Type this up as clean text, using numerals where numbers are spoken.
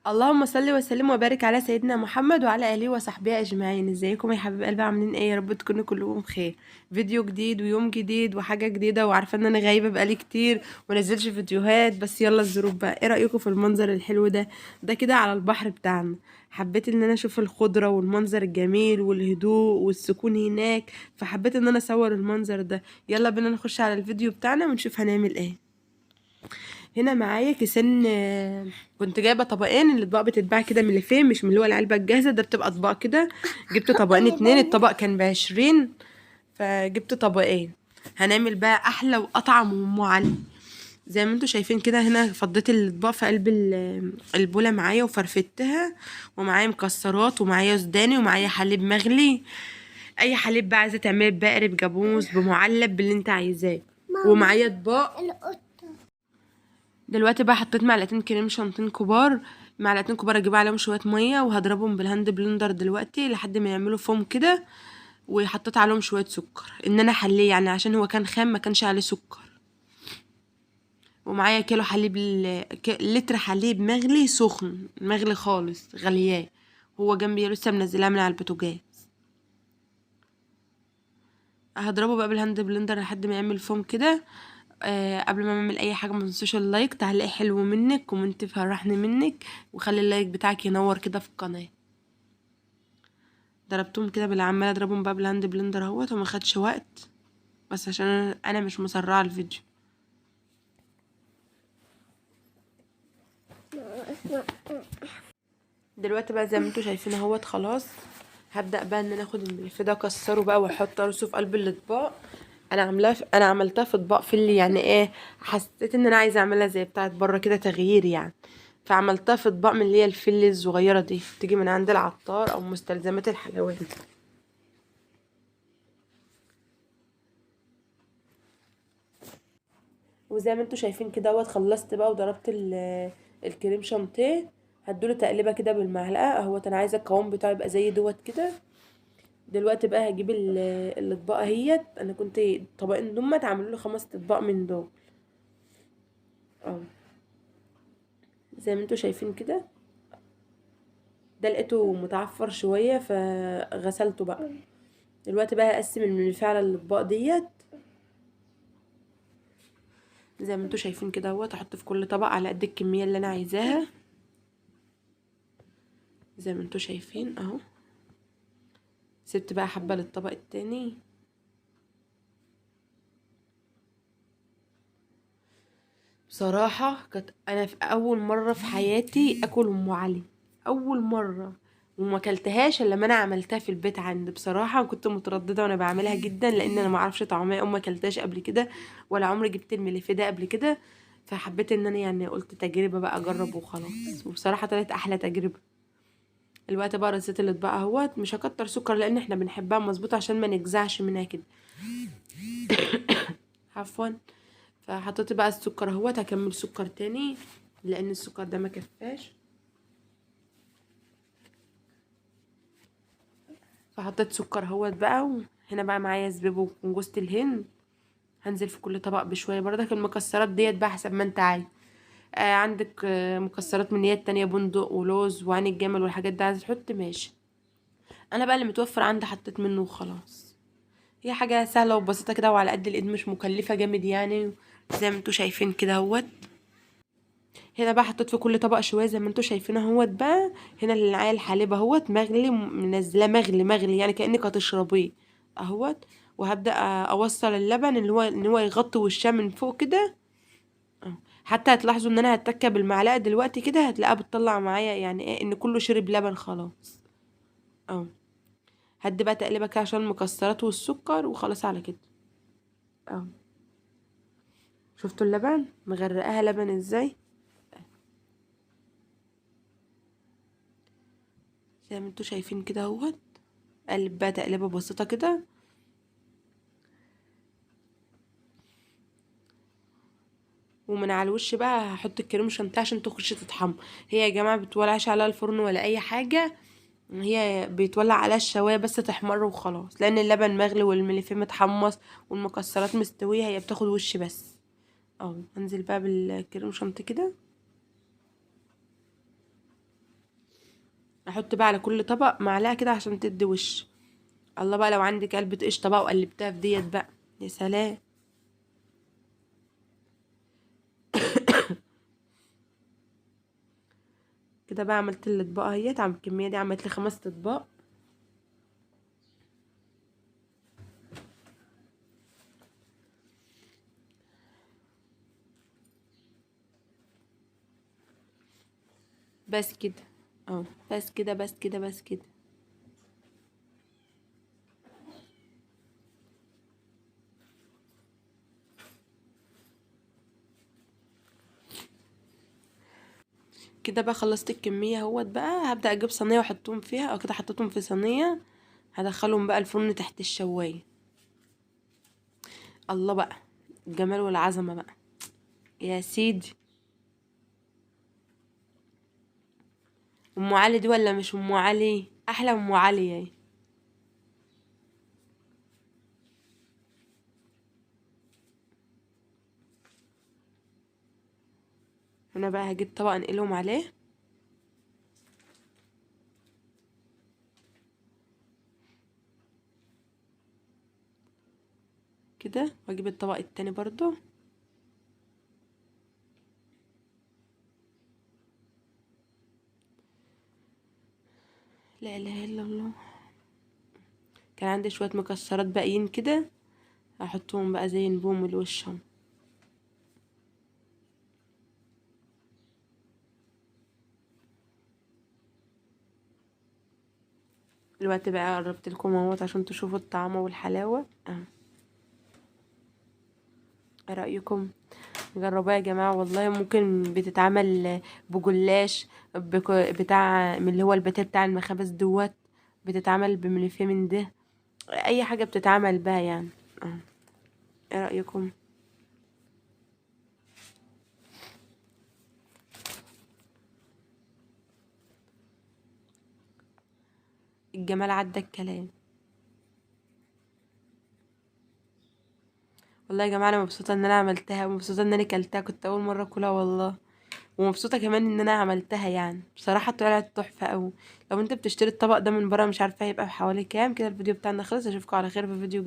اللهم صل وسلم وبارك على سيدنا محمد وعلى اله وصحبه اجمعين. ازيكم يا حبيب قلبي؟ عاملين ايه؟ يا رب تكونوا كلكم بخير. فيديو جديد ويوم جديد وحاجه جديده، وعارفه ان انا غايبه بقالي كتير ونزلش فيديوهات، بس يلا الظروف بقى. ايه رايكم في المنظر الحلو ده كده على البحر بتاعنا؟ حبيت ان انا اشوف الخضره والمنظر الجميل والهدوء والسكون هناك، فحبيت ان انا اصور المنظر ده. يلا بينا نخش على الفيديو بتاعنا ونشوف هنعمل ايه. هنا معايا كيسين، كنت جايبه طبقين. الاطباق بتتباع كده من اللي مش من اللي هو العلبه الجاهزه، ده بتبقى اطباق كده. جبت طبقين اتنين، الطبق كان ب20، فجبت طبقين. هنعمل بقى احلى واطعم وام علي. زي ما انتوا شايفين كده، هنا فضيت الاطباق في قلب البوله معايا وفرفتها، ومعايا مكسرات ومعايا سوداني ومعايا حليب مغلي. اي حليب بقى، عايزه تعملي بقري بجاموس بمعلب باللي انت عايزاه. ومعايا اطباق. دلوقتي بقى حطيت معلقتين كريم شانتين كبار. معلقتين كبار اجيب عليهم شويه ميه وهضربهم بالهاند بلندر دلوقتي لحد ما يعملوا فوم كده. وحطيت عليهم شويه سكر ان انا احليه، يعني عشان هو كان خام ما كانش عليه سكر. ومعايا كيلو حليب لتر حليب مغلي سخن مغلي خالص غلياه. هو جنبي لسه منزلاه من على البوتاجاز. هضربه بقى بالهاند بلندر لحد ما يعمل فوم كده. قبل ما اعمل اي حاجه ما تنسوش اللايك، تعليق حلو منك، كومنت فرحني منك، وخلي اللايك بتاعك ينور كده في القناه. ضربتهم كده بالعمال اضربهم بقى بالهاند بلندر اهوت، وما خدش وقت، بس عشان أنا مش مسرعه الفيديو. دلوقتي بقى زي ما انتوا شايفين اهوت خلاص. هبدا بقى ان انا اخد الملف ده اكسره بقى واحط ارصه في قلب الاطباق. انا عملتها في اطباق في اللي يعني ايه، حسيت ان انا عايزه اعملها زي بتاعه بره كده تغيير يعني. فعملتها في اطباق من اللي هي الفل الصغيره دي، تيجي من عند العطار او مستلزمات الحلويات. وزي ما انتوا شايفين كده اهوت خلصت بقى وضربت الكريم شانتيه. هدوله تقليبه كده بالمعلقه اهوت. انا عايزه القوام بتاعه يبقى زي دوت كده. دلوقتي بقى هجيب الاطباق اهيت. انا كنت طبقين دول عاملوا له 5 اطباق من دول. اه، زي ما انتوا شايفين كده. ده لقيته متعفر شويه فغسلته بقى. دلوقتي بقى هقسم الملفيه على الاطباق ديت. زي ما انتوا شايفين كده اهوت، احط في كل طبق على قد الكميه اللي انا عايزاها. زي ما انتوا شايفين اهو. سبت بقى حبه للطبق التاني. بصراحه كانت انا في اول مره في حياتي اكل ام علي. اول مره. وما اكلتهاش الا لما انا عملتها في البيت عندي. بصراحه كنت متردده وانا بعملها جدا، لان انا ما اعرفش طعمها، ما اكلتهاش قبل كده ولا عمري جبت الملفيه ده قبل كده. فحبيت ان انا يعني قلت تجربه بقى اجرب وخلاص، وبصراحه طلعت احلى تجربه. الوقت بقى رصيت الاطباق اهوت. مش هكتر سكر لان احنا بنحبها مظبوطه عشان ما نجزعش منها كده. عفوا. فحطيت بقى السكر اهوت. هكمل سكر تاني لان السكر ده ما كفاش. فحطيت سكر اهوت بقى. وهنا بقى معايا زبيب وجوز الهند. هنزل في كل طبق بشويه. برضك المكسرات ديت بقى حسب ما انت عايز. عندك مكسرات من نيات تانية، بندق ولوز وعين الجمل والحاجات دي، عايز تحط ماشي. انا بقى اللي متوفر عندي حطيت منه وخلاص. هي حاجه سهله وبسيطه كده وعلى قد الايد، مش مكلفه جامد يعني. زي ما انتوا شايفين كده اهوت. هنا بقى حطيت في كل طبق شويه زي ما انتوا شايفين اهوت بقى. هنا اللي معايا الحليب اهوت مغلي، منزلاه مغلي مغلي يعني كانك هتشربيه اهوت. وهبدا اوصل اللبن اللي هو ان هو يغطي وشها من فوق كده. حتى هتلاحظوا ان انا هتكه بالمعلقه دلوقتي كده، هتلاقيها بتطلع معايا يعني ايه ان كله شرب لبن خلاص. اه. هدي بقى تقليبه كده عشان المكسرات والسكر وخلاص على كده. اه. شفتوا اللبن مغرقاها لبن ازاي؟ زي ما انتوا شايفين كده اهوت. قلب بقى تقليبه بسيطه كده. ومن على الوش بقى هحط الكريم شانتيه عشان تخش تتحمر. هي يا جماعه بتولعش عليها الفرن ولا اي حاجه. هي بيتولع عليها الشوايه بس تحمر وخلاص، لان اللبن مغلي والملفيه متحمص والمكسرات مستويه، هي بتاخد وش بس. اه، انزل بقى بالكريم شانتيه كده. احط بقى على كل طبق معلقه كده عشان تدي وش. الله بقى لو عندك علبه قشطه بقى وقلبتها في ديت بقى، يا سلام. كده بقى عملت الاطباق اهيت، عم الكميه دي عملت لي 5 اطباق. بس كده. اه بس كده بس كده بس كده. كده بقى خلصت الكميه اهوت بقى، هبدا اجيب صينيه واحطهم فيها، او كده حطيتهم في صينيه. هدخلهم بقى الفرن تحت الشوايه. الله بقى، الجمال والعظمه بقى، يا سيدي. ام علي دي ولا مش ام علي؟ احلى ام علي اهي. انا بقى هجيب طبق انقلهم عليه. كده واجيب الطبق التاني برضو. لا اله الا الله. كان عندي شويه مكسرات باقيين كده، هحطهم بقى زي نبوم الوشهم. دلوقتي بقى قربت لكم اهوت عشان تشوفوا الطعم والحلاوه. ايه رايكم؟ جربوها يا جماعه والله. ممكن بتتعمل بجلاش، بتاع من اللي هو الباتيه بتاع المخابز دوت، بتتعمل بملفيه من ده. اي حاجه بتتعمل بها يعني. اه. ايه رايكم؟ الجمال عدى الكلام. والله يا جماعه انا مبسوطه ان انا عملتها، ومبسوطه ان انا كلتها، كنت اول مره اكلها والله. ومبسوطه كمان ان انا عملتها، يعني بصراحه طلعت تحفه قوي. لو انت بتشتري الطبق ده من بره مش عارفه هيبقى بحوالي كام. كده الفيديو بتاعنا خلص، اشوفكم على خير في فيديو جديد.